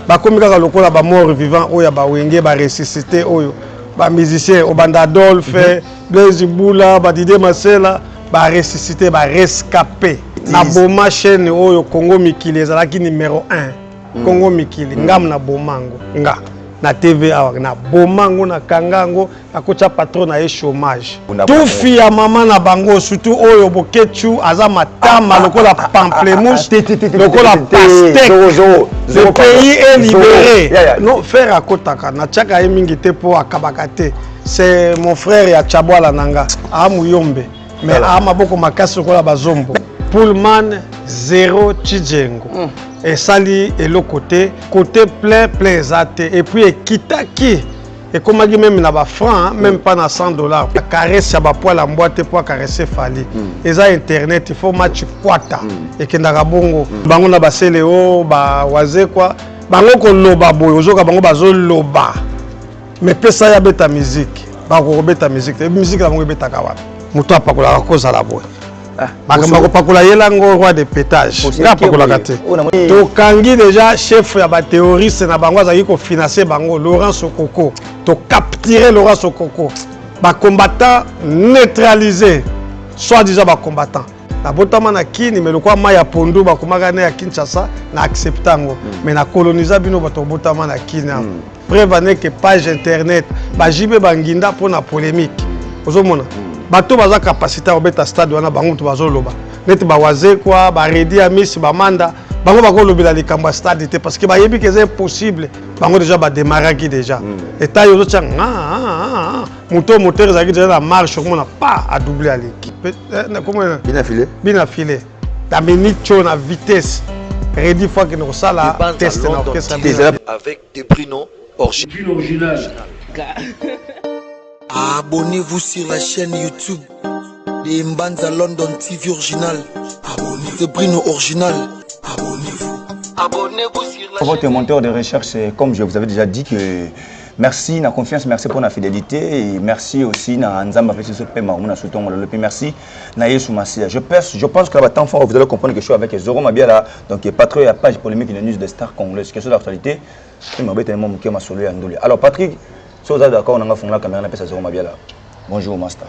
bakomi kaka lokola ba mort vivant oyo ba wenge ba ressuscité oyo ba musicien Obanda Adolphe Blaise Bula ba Didier Masela ba ressuscité ba rescapé na boma chaîne oyo Congo Mikili ezalaki numéro 1 Congo Mikili ngam na bomango nga na TV awa na bomango na kangango akocha patron na chômage tufi ya mama na bango surtout oyo bokechu aza matama lokola pamplemousse lokola pastèque le pays est libéré non faire akotaka na tchaka ye mingi te po akabaka te c'est mon frère ya Chabwala nanga amuyombe mais amaboko makasi lokola bazombo Pullman 0 Chijengo et sali et le côté plein zate et puis ekitaki et comme dit même na ba franc même pas na $100 la caresse ya ba poil en boîte pour caresser fali et ça internet il faut match kwata et kendaka bongo bango na basele o ba waze kwa bango ko loba boyo ozoka bango bazo loba mais pesa ya beta musique ba ko beta musique et musique la bango beta kawa muto apakola koza la boy bakamba pakula yelango roi de pétage nga pakula kate to kangi déjà chef ya ba théoriste na bango azaki ko financer bango Laurent Sokoko to capturer Laurent Sokoko ba combattant neutralisé soit déjà ba combattant na botama na kini mais lokwa maya pondu ba komaka na ya Kinshasa na acceptango mais na coloniser bino bato botama na kini prévenez que page internet ba jibe banginda pour na polémique ozomona bato baza capacité à obeta stade wana bango to bazoloba neti bawaze kwa ba redi ya Miss Bamanda bango bakolobela likambo stade te parce que ba yebi que c'est impossible bango déjà ba démarrer qui déjà et ta yozo tcha moteur zaki déjà la marche comme on n'a pas à doubler à l'équipe comment bien affilé la minute na vitesse redi fois que nous ça la test na orchestre avec des Bruno original. Abonnez-vous sur la chaîne YouTube des Mbanza London TV original. Abonnez-vous. Bruno original. Abonnez-vous. Abonnez-vous sur la chaîne. Votre monteur de recherche, comme je vous avais déjà dit, que merci na confiance, merci pour la fidélité et merci aussi na Nzamba fait ce paiement, on a soutenu le pays, merci na Yesu Massia. Je pense que la temps fort vous allez comprendre que je suis avec Zoro Mabiala, donc patron à page polémique de news de Star congolaise, question d'actualité. Je m'embête tellement que ma solo andoli. Alors Patrick, si vous êtes d'accord, on a fait la caméra, on appelle ça Zoro Mabiala. Bonjour Master.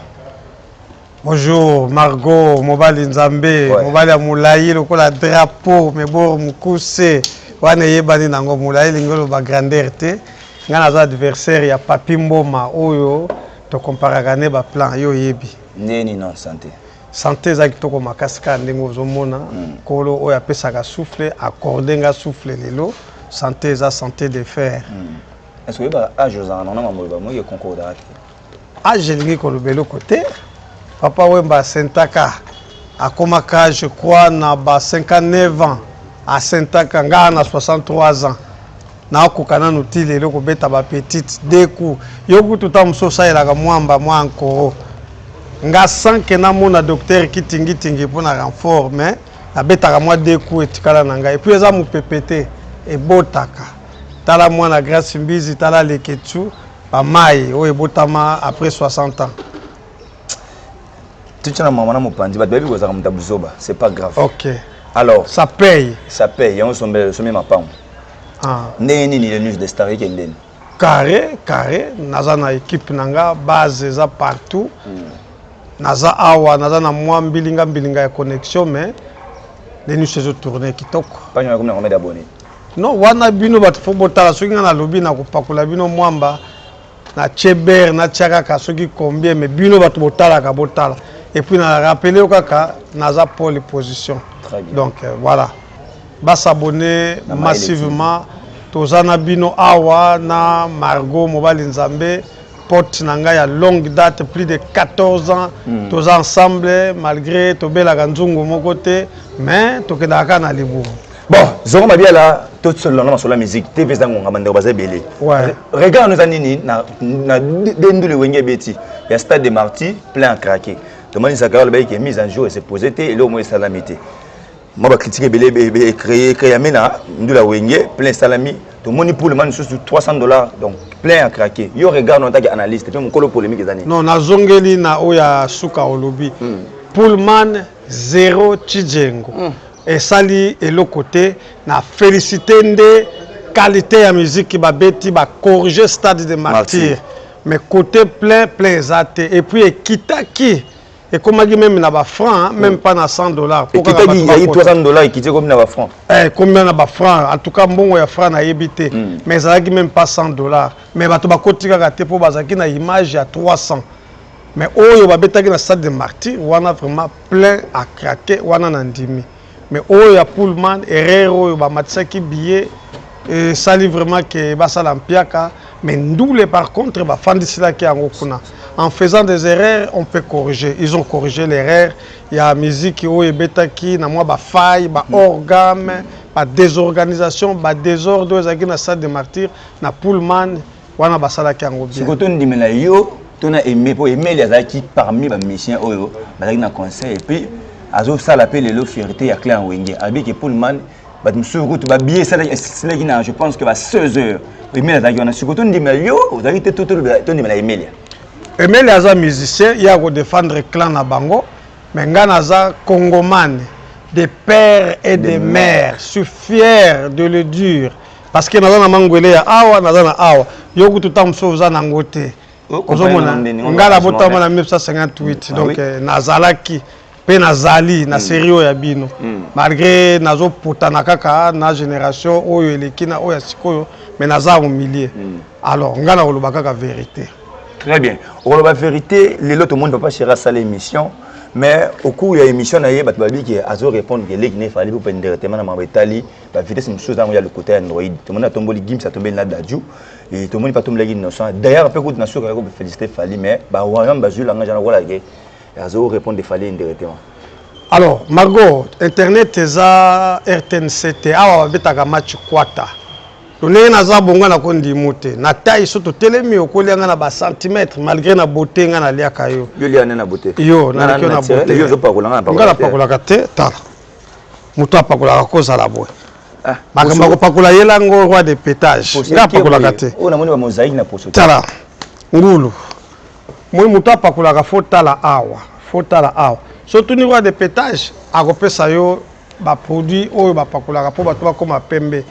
Bonjour Margot, Mobali Nzambe, Mobali Moulayi, le la drapeau, mais bon Mukuse, wana yebani nango Moulayi lingolo ba grandeur te. Ngana za adversaire ya Papi Mboma oyo to comparagane ba plan yo yebi. Neni non santé. Santé za kitoko makasika ndengo zomona kolo oyo apesaka souffle accorder nga souffle lelo santé za santé de fer. Est-ce que ba âge za na mambo ba mo ye concordat? Âge lingi ko lobelo côté Papa Wemba Sentaka akomaka je crois na ba 59 ans à Sentaka nga na 63 ans. Na okokana nutile loko beta ba petite deku yoku tutamuso saelaka mwamba mwa encore nga sanke na mona docteur kitingi pona renfort mais na betaka mwa deku etikala na nga et puis eza mu pepete e botaka tala mwana Grâce Mbizi tala leketu ba mai o ebotama après 60 ans. Tu tiens maman na mopandi ba bebi kozaka mutabuzoba, c'est pas grave. OK. Alors ça paye. Ça paye, on sommet ma pam. Neni ni le news de Star qui est carré naza na équipe nanga base za partout naza awa naza na mwa mbilinga ya connexion mais les news se tourner kitoko pas combien d'abonnés non wana bino bat fo botala soki na lobi na kopakula bino mwamba na cheber na chaka soki combien mais bino bat botala et puis na rappeler kaka naza pole position donc voilà va s'abonner massivement tozana bino awa na Margot Mobali Nzambe porte nanga ya longue date plus de 14 ans tous ensemble malgré tobela kanzungu moko te mais tokendaka na libu bon Zoro Mabiala tout seul dans la musique TV zango ngabande baza belé regarde nous anini na dendule wenge beti ya stade de Marty plein à craquer demande ça le bail qui est mise en jour et c'est posé et là au moins salamité. Moi, je critique les créer amena ndula wenge plein salami to money pour le man sur $300 donc plein à craquer yo regarde en tant qu'analyste puis mon colo polémique des années non na zongeli na oya suka olobi Pullman 0 Chijengo et sali et le côté na féliciter de qualité à musique qui va bêti va corriger stade de martyr mais côté plein zate et puis kitaki et comme dit même na ba franc même pas na $100 et kitaki il y a $300 et qui dit combien na ba franc combien na ba franc en tout cas bon ya franc na yebité mais ça qui même pas $100 mais bato ba kotika ka te po bazaki na image à 300 mais oyo ba betaki na stade de martyr wana vraiment plein à craquer wana na ndimi mais oyo ya Pullman erreur oyo ba matsaki billet et ça livre vraiment que basa lampiaka mais ndoule par contre ba fandisila ki yango kuna en faisant des erreurs on peut corriger ils ont corrigé l'erreur il y a musique oyo betaki na moi ba faille ba organe ba désorganisation ba désordre ezaki na stade de martyr na Pullman wana basala ki yango bien sikoto ndimela yo tona aimé pour aimer les acquis parmi les musiciens oyo bazaki na concert et puis azo sala pe lelo fierté ya Claire Wenge abi que Pullman ba sur route ba billet ça là je pense que va 16 heures aimer les acquis on a sikoto ndimela yo vous avez tout ndimela aimer Emile aza musicien il a ko défendre clan na bango mais ngana aza congomane des pères et des mères je suis fier de le dire parce que naza na mangwele ya awa naza na awa yo kutu tamso za na ngote ozomona ngala botama na 1958 donc nazalaki pe nazali na série ya bino malgré nazo potana kaka na génération oyo eleki na oyo sikoyo mais naza au milieu alors ngala oloba kaka vérité. Très bien. Au la vérité, tout le monde ne peut pas chercher à ça l'émission, mais au cours de l'émission, il y a des gens qui ont répondu que les gens fallait pour directement dans ma Italie, la vitesse c'est une chose dans le côté Android. Tout le monde a tombé les games, ça tombé là d'adjou et tout le monde pas tombé les games innocents. D'ailleurs, un peu de nation qui a félicité Fali, mais bah on a besoin de l'argent voilà que ils ont répondu Fali indirectement. Alors, Margot, internet eza RTNCT, awa betaka match kwata. Tone na za bonga na kondi mote. Na taille soto telemi okoli nga na ba centimètre malgré na beauté nga na liaka yo. Yo lia na beauté. Yo na liaka na beauté. Yo zo pakola nga pakola. Nga pakola kate tala. Muto apakola koza la boy. Ah, makamba ko pakola yela ngo roi de pétage. Nga pakola kate. O na moni ba mosaïque na poso. Tala. Ngulu. Moi muto apakola ka fotala awa. Fotala awa. Surtout ni roi de pétage akopesa yo ba produit oyo ba pakola po bato ba koma pembe.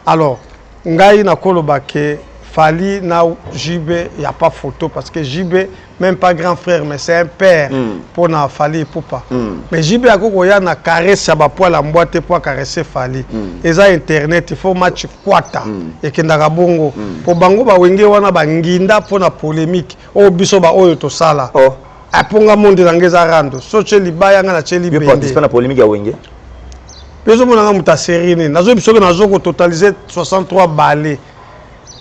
Alors ngai na koloba ke Fali na JB il y a pas photo parce que JB même pas grand frère mais c'est un père pour na Fali Poupa mais JB akoko ya na caresse ya ba poil la mboite pour caresser Fali eza internet il faut match kwata et kendaka bongo po bango ba wenge wana ba nginda pour na polémique o biso ba oyo to sala aponga monde ngeza rando so cheli baya nga na cheli bende participe na polémique ya wenge peso mona muta serine nazo biso que nazo ko totaliser 63 balais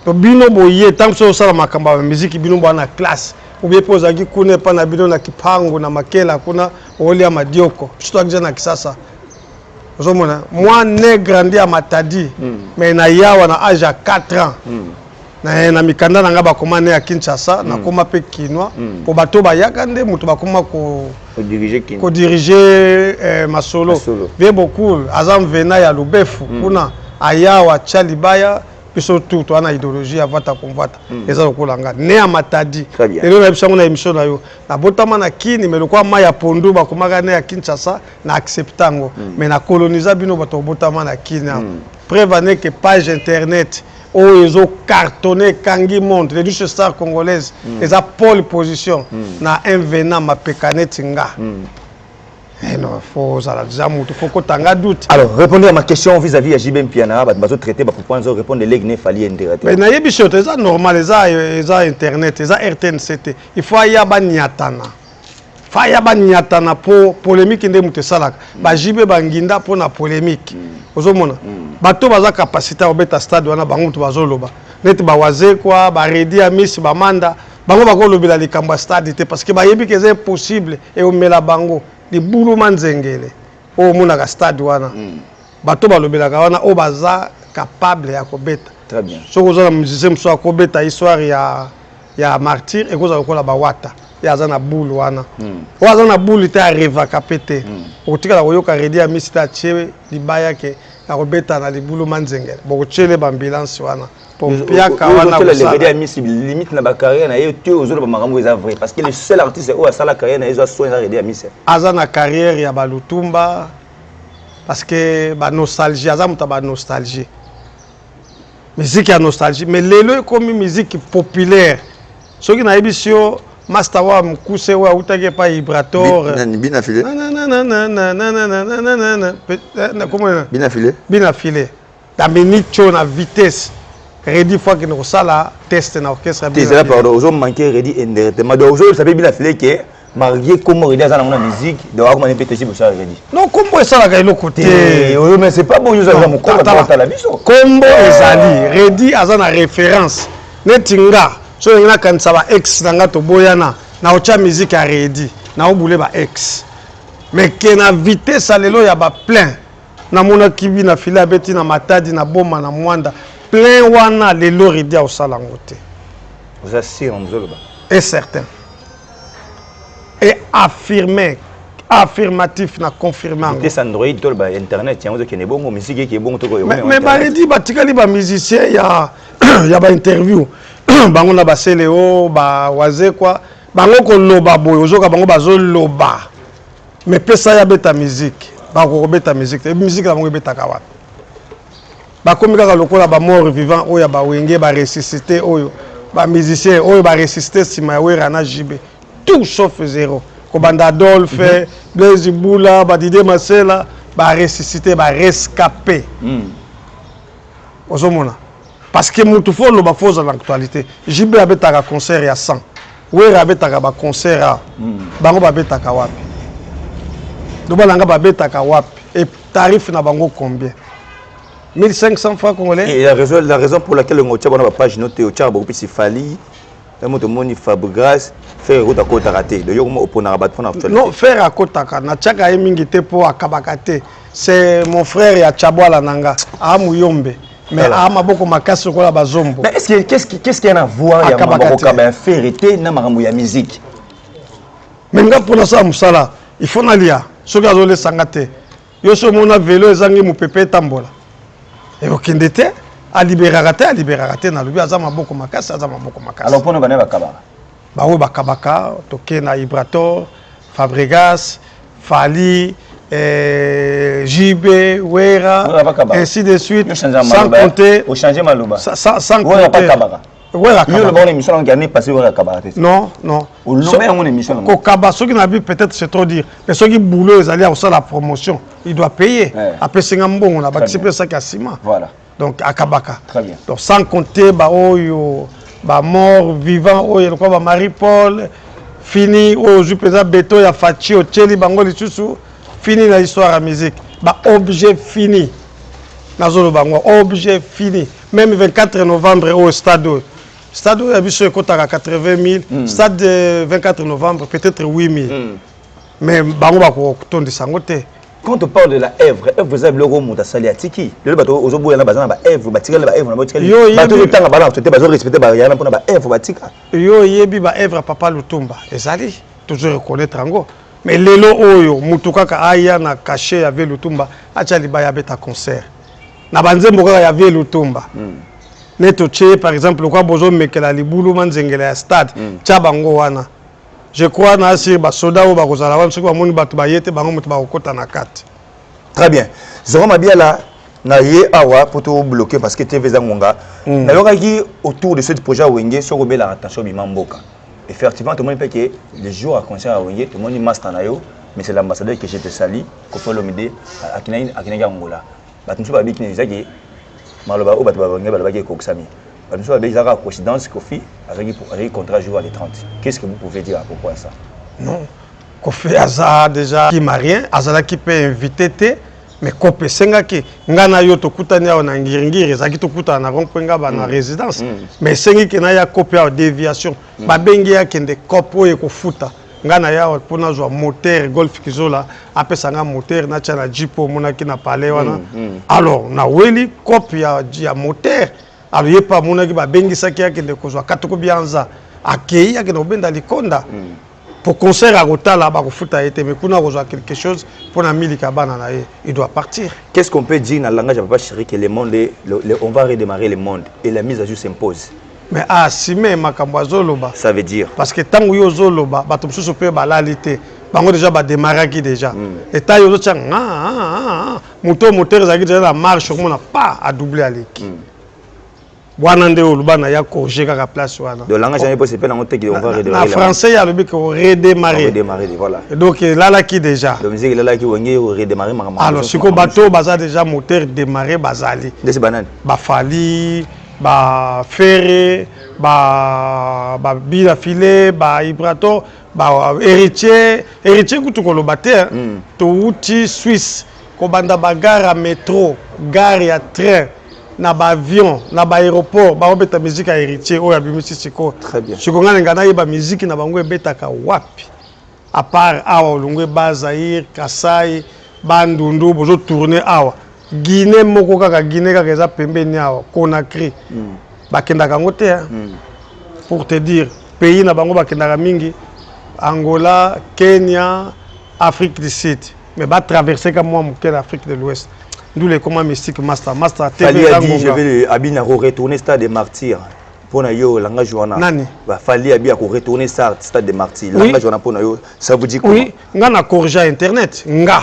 to bino boye tant que ça makamba musique bino bana classe ou bien poza ki kuna pa na bino na kipango na makela kuna olia madioko surtout akija na kisasa ozomona moi né grandi à Matadi mais na yawa na âge à 4 ans na mikanda na nga ba komane ya Kinshasa na koma pe kinwa po bato ba yakande muto ba koma ko diriger masolo bien beaucoup azam vena ya lubefu kuna ayawa chalibaya biso tout ana idéologie avata konvata eza lokolanga ne a Matadi elo na bisango na émission na yo na botama na kini mais lokwa ma ya pondu ba komaka ne ya Kinshasa na acceptango mais na coloniser bino bato botama na kini prévenez que page internet où ils ont cartonné Kangi Monde, les deux stars congolaises, ils ont pole position na un venant ma pécanette nga. Eh non, faut que tu doute. Alors, répondez à ma question vis-à-vis de JB Mpiana, vous allez traiter pour pouvoir répondre les lignes Fali indirectement. Mais naïe bichot, c'est normal, c'est internet, c'est RTNCT. Il faut y avoir niatana. Faya ba niatana po polémique ndé muté salaka. Ba JB banginda po na polémique. Ozomona. Bato baza capacité à obeta stade wana bango mutu bazoloba. Net ba waze kwa ba redi ya miss ba manda. Bango bako lobela likambo stade té parce que ba yebi que c'est impossible et o mela bango li bulu manzengele. O mona ka stade wana. Bato ba lobela ka wana o baza capable ya kobeta. Très bien. Soko za musicien mso akobeta histoire ya martyr et koza kola ba wata. Yaza na boule wana. Waza na boule te arriva kapete. Otika la koyoka redi ya miss ta tche libaya ke akobeta na libulu manzengele. Boko tchele ba ambulance wana. Pompia ka wana ko la redi ya miss limite na ba carrière na yote ozolo ba makambo eza vrai parce que le seul artiste o asala carrière na ezo soin na redi ya miss. Aza na carrière ya Balutumba. parce que ba nostalgie azamuta ba nostalgie musique ya nostalgie mais lelo comme musique populaire soki na ebisio master wa mukuse wa utake pa vibrator Bina filé. Bina filé la minute na vitesse Redi fois que nous sala test na orchestre bien. C'est là pardon, aux hommes manqué Redi indirectement. Donc aujourd'hui ça peut bien filé que marié comme Redi dans la musique donc comment répéter pour ça Redi. Non combo ça la côté. Mais c'est pas bon nous avons combo la biso. Combo ezali Redi azana référence. Netinga so ngina kanisa ba ex nanga to boyana na ocha musique a Redi na obule ba ex. Mais que na vitesse alelo ya ba plein na mona kibi na fila beti na matadi na boma na mwanda plein wana lelo Redi au salangote. Vous assirez en mzolo ba. Et certain. Et affirmé affirmatif na confirmé. Vitesse Android to ba internet tiens qui est bon musique qui est bon to ko. Mais ba Redi ba tikali ba musicien ya ba interview bango na ba Seleo ba waze kwa bango ko loba boyo ozoka bango bazo loba. Mais pesa ya beta musique ba ko beta musique et musique la bango beta kawa. Ba komi kaka lokola ba mort vivant oyo ba wenge ba ressusciter oyo ba musicien oyo ba ressusciter sima ya wera na jibe tout sauf zéro ko banda Adolphe Blaise Boula ba Didier Masela ba ressusciter ba rescapé ozomona parce que mutu fo lo ba foza l'actualité jibe abetaka concert ya 100 wera abetaka ba concert a bango ba betaka wapi do balanga ba betaka wapi et tarif na bango combien 1500 francs congolais. Et la raison pour laquelle on a une page notée au Tchad, c'est Fali, il Fabregas, faire route à côte à rater. Non, faire à côte à rater. Natchaka emingite pour akabakate. C'est mon frère ya Chabwa la nanga. Amuyombe. Mais ama boko makasi ko la bazombo. Mais qu'est-ce qu'il y a à voir ya maboko ba ferité na makambo ya musique. Mais nga pour ça musala, il faut nalia. Soki azole sangate. Yo so mona vélo ezangi mupepe tambola. Et au Kindete, à libérer na lubi azama boko makasi. Alors pour nous bana bakaba. Ba wo bakabaka toke na Vibrator, Fabregas, Fali, JB, Wera, ainsi de suite. Sans compter. Au changer Malouba. Sans compter. Wera Kabaka. Le bon émission qui a passé Wera Kabaka. Non, non. Au nombre mon émission. Ko Kaba ceux qui n'a vu peut-être c'est trop dire. Mais ceux qui boulot ils allaient à la promotion, il doit payer. Après c'est un bon on a participé ça quasiment. Voilà. Donc à Kabaka. Très bien. Donc sans compter ba oyo ba mort vivant oyo quoi ba Marie-Paul fini au Jupeza Beto ya Fachi au Tcheli bango lisusu fini la histoire à musique. Ba objet fini. Nazolo bango objet fini. Même 24 novembre au stade Stade où il y a eu ce côté à 80 000, stade de 24 novembre, peut-être 8 000. Mais bango ba ko tondi sangote. Quand on parle de la Èvre, vous avez le gros mot à Saliatiki. Le bateau aux obois, il y a la Èvre, batika la Èvre, la bateau le temps à balance, tu as respecté Bariana pour la Èvre, batika. Yo yebi ba Èvre papa Lutumba. Ezali, toujours reconnaître ango. Mais lelo oyo, mutuka ka aya na caché avec Lutumba, acha libaya beta concert. Na banzembo ka ya avec Lutumba. Neto tché par exemple quoi bozo mekela libulu manzengela ya stade tcha bango wana je crois na si ba soda o ba kozala wana soki ba moni batu ba yete bango mutu ba kokota na kati. Très bien. Zoro Mabiala na ye awa pour te bloquer parce que TV Zangonga na yokaki autour de ce projet Wenge sur la attention bimamboka. Effectivement tout le monde peut que les jours à concert à Wenge tout le monde master na yo mais c'est l'ambassadeur que je te sali ko fait l'omide à Kinga Angola. Batu so ba biki ni zaki Maloba ou Batubabanga Balabaki Koksami. Nous avons déjà la coïncidence Kofi avec contrat joué à les 30. Qu'est-ce que vous pouvez dire à propos de ça? Non. Kofi Aza déjà qui marien, Azala qui peut inviter, mais Kope Senga qui ngana yo to kutania na ngiringiri, zaki to kuta na rompwenga ba na résidence. Mais Sengi qui na ya Kope à déviation. Ba bengi ya kende Kopo e ko futa. Ngana ya pona zo moteur golf kizola apesa nga moteur na chana jipo mona ki na palais wana alors na weli copie ya moteur alors yepa mona ki ba bengisa ki akende kozwa katoko bianza akei ya kende obenda likonda pour concert à Rotala ba ko futa été mais kuna kozwa quelque chose pour na milika bana na il doit partir. Qu'est-ce qu'on peut dire dans le langage papa chéri que le monde on va redémarrer le monde et la mise à jour s'impose? Mais si mais makambo zoloba ça veut dire parce que tango yo zoloba bato msusu pe balalité bango déjà ba démarraki déjà et ta yo tcha moteur ezaki déjà la marche comme on n'a pas à doubler à l'équipe wana nde olubana ya corriger kaka place wana de langage jamais possible on va redémarrer en français ya lobi ko redémarrer voilà donc là qui déjà la musique là qui wenge redémarrer alors siko bateau baza déjà moteur démarrer bazali c'est banane ba fali ba ferré ba bila filet ba ibrato ba héritier kutu ko lobate to uti Suisse ko banda ba gare à métro gare ya train na ba avion na ba aéroport ba obeta musique à héritier o ya bimisi siko très bien siko ngana ngana yeba musique na bango ebetaka wapi à part awa olongwe ba Zaïre Kasai bandundu bozo tourner awa Guinée moko kaka Guinée kaka eza pembeni awa Conakry bakendaka ngo te pour te dire pays na bango bakendaka mingi Angola Kenya Afrique du Sud mais ba traverser comme moi moké l'Afrique de l'Ouest d'où les commandes mystiques master TV a dit je vais abina retourner stade des martyrs pour na yo langage wana nani ba fali abia ko retourner stade des martyrs langage wana pour na yo ça vous dit quoi oui nga na corriger internet nga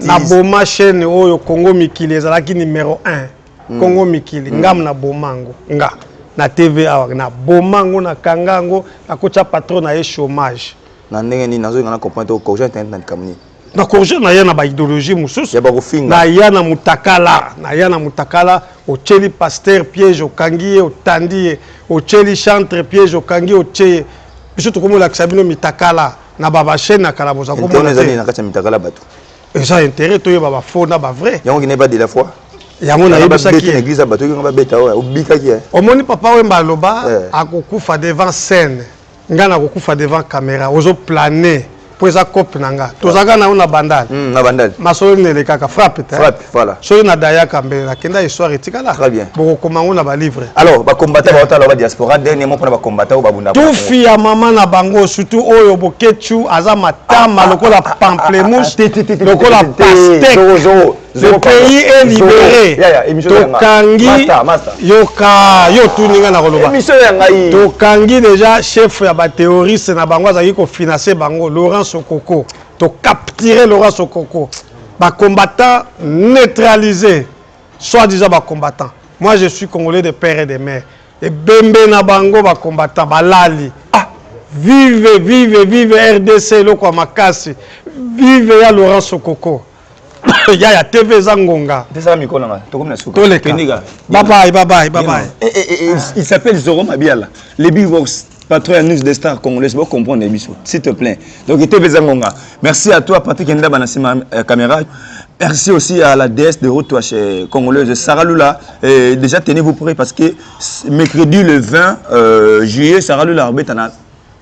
na boma chaîne oyo Congo Mikili ezalaki numéro 1 Congo Mikili ngam na bomango nga na TV awa na bomango na kangango akocha patron na chômage na ndenge ni nazo ngana comprendre ko corriger internet na kamni na corriger na yana ba idéologie mususu ya ba kofinga na yana mutakala ocheli pasteur piège okangi otandi ocheli chantre piège okangi oche biso to komola kisabino mitakala na baba chaîne na kala boza komona zali na kati mitakala bato et ça intérêt to yeba ba faux na ba vrai yango n'est pas de la foi yango na yebisa ki église bato ki ngaba beta wa obika ki omoni papa wemba loba akokufa devant scène ngana akokufa devant caméra ozo planer pour eza copie nanga tozaka na una bandal na bandal masolo ne kaka frappe voilà so na daya kambe la kenda histoire etikala très bien boko komango na ba livre alors ba combattant ba otala ba diaspora dernièrement pour ba combattant ba bunda tout fi ya mama na bango surtout oyo bokechu aza matama lokola pamplemousse lokola pastèque le pays est libéré tokangi yoka yo tuninga na koloba tokangi déjà chef ya ba théoriste na bango azaki ko financer bango Laurent Sokoko to capturer Laurent Sokoko ba combattant neutralisé soit disant ba combattant moi je suis congolais de père et de mère et bembe na bango ba combattant balali vive RDC loko makasi vive ya Laurent Sokoko ya TV Zangonga. Bye bye. Il s'appelle Zoro Mabiala. Les Big Box, patron à News des Stars congolaises, vous comprenez, s'il te plaît. Donc, TV Zangonga. Merci à toi, Patrick Ndaba, Nassima caméra. Merci aussi à la DS de Retour chez Congolaise, Sarah Lula. Déjà, tenez-vous prêts parce que mercredi le 20 juillet, Sarah Lula est en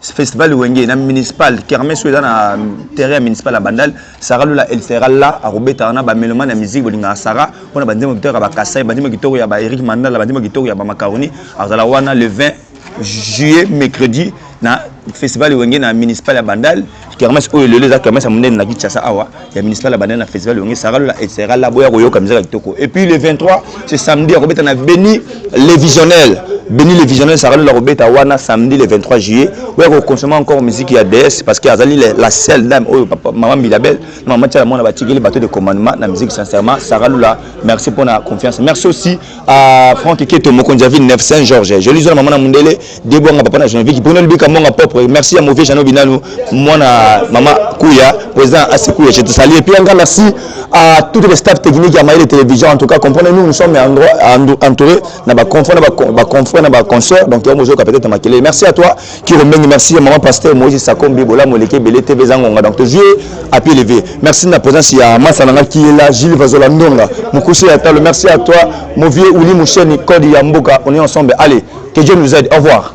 festival Wenge na municipal kermesse eza na terrain municipal à Bandal Sarah Lula elle sera là à Robeta na ba meloma na musique bolinga Sarah on a bandimo kitoko ba Kasai bandimo kitoko ya ba Eric Mandala bandimo kitoko ya ba Macaroni azala wana le 20 juillet mercredi na festival Wenge na municipal à Bandal kermesse oyo lelo za kermesse monene na Kinshasa awa ya municipal à Bandal na festival Wenge Sarah Lula elle sera là boya koyoka musique kitoko et puis le 23 c'est samedi à Robeta na Béni les visionnels Béni les visionnels Sarah Lula Robeta wana samedi le 23 juillet on consomme encore musique à DS parce qu'il y a la seule dame maman Milabel maman tia mona batikeli les bateaux de commandement la musique sincèrement Sarah Lula merci pour la confiance merci aussi à Franck Keto Mokonjavi 9 Saint-Georges je lui dis maman na Mundele debonga papa na Geneviève qui pona libika monga propre merci à Mauvais Jano Binanu mwana maman Kouya président Asikouya je te salue et puis encore merci à tous les staff techniques à Maïle télévision en tout cas comprenez-nous nous sommes entourés na ba confrères na ba consoeurs donc il y a mozo peut-être makele merci à toi qui remet merci à maman pasteur Moïse Sakombi Bola Moleke Belé TV Zangonga donc Dieu à pied levé merci de la présence il y a Massananga qui est là Gilles Vazola Ndonga Moukouché Atalo merci à toi mon vieux Ouli Moucheni Code Yamboka on est ensemble allez que Dieu nous aide au revoir.